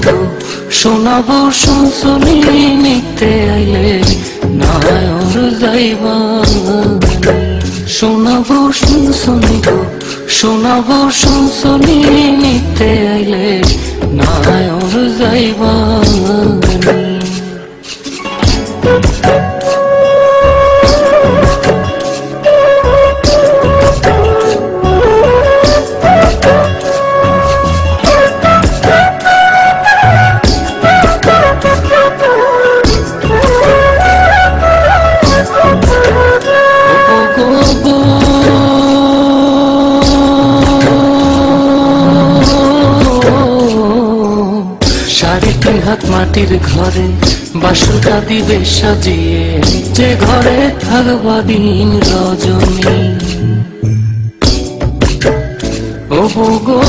গো শোনাবো শুনশুনি নিতে আইলে নায়র যাইবা শোনাবো শুনশুনি গো শোনাবো শুনশুনি নিতে আইলে নায়র যাইবা হাত মাটির ঘরে বাসুটা দিবে সাজিয়ে যে ঘরে থাকবা দিন রজনী ও গো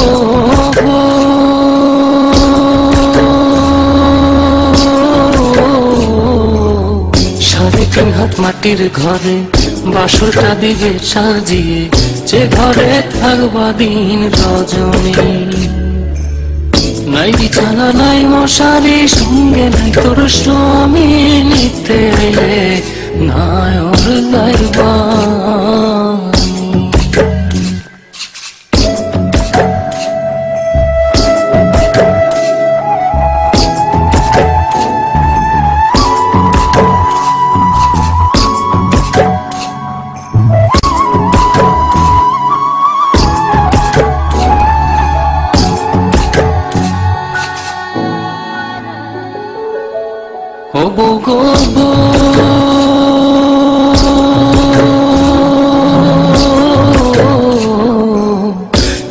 সাড়ে তিন হাত মাটির ঘরে বাসুটা দিবে সাজিয়ে যে ঘরে থাকবা দিন রজনী নাই বিছানা নাই মশারি সঙ্গে নাই তোর স্বামী নিতে আইলে নায়র যাইবা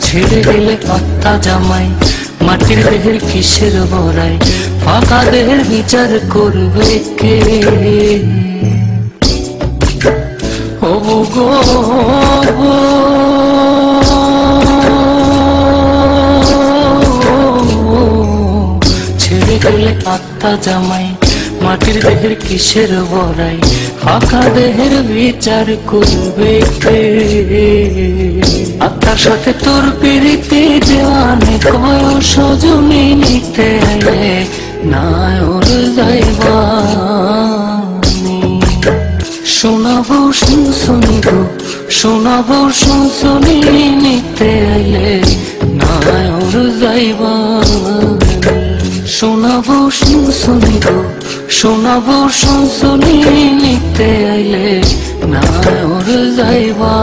ছেড়ে গেলে পাত্তা জামাই মাটির দেহের কিসের বড়াই ফাঁকা দেহের বিচার করবে কে ও গো ছেড়ে গেলে পাত্তা জামাই মাটির দেহের কিসের বড়াই ফাঁকা দেহের বিচার করবে কে আত্মার সাথে তোর পিরিতে দেওয়ানে কয় সজনী নিতে আইলে নায়র যাইবা শোনাবো শুনশুনি গো শোনাবো শুনশুনি নিতে আইলে নায়র যাইবা শোনাবো শুনশুনি গো শোনাবো শুনশুনি নিতে আইলে নায়র যাইবা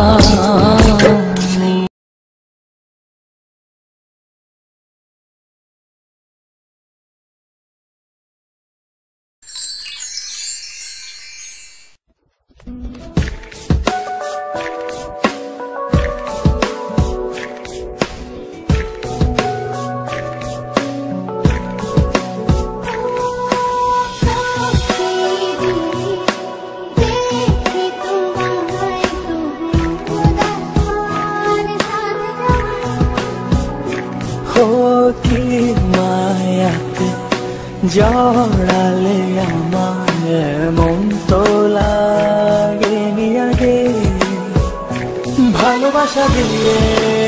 কি মায়াতে জড়ালে আমায় মন তো লাগেনি আগে ভালোবাসা দিয়ে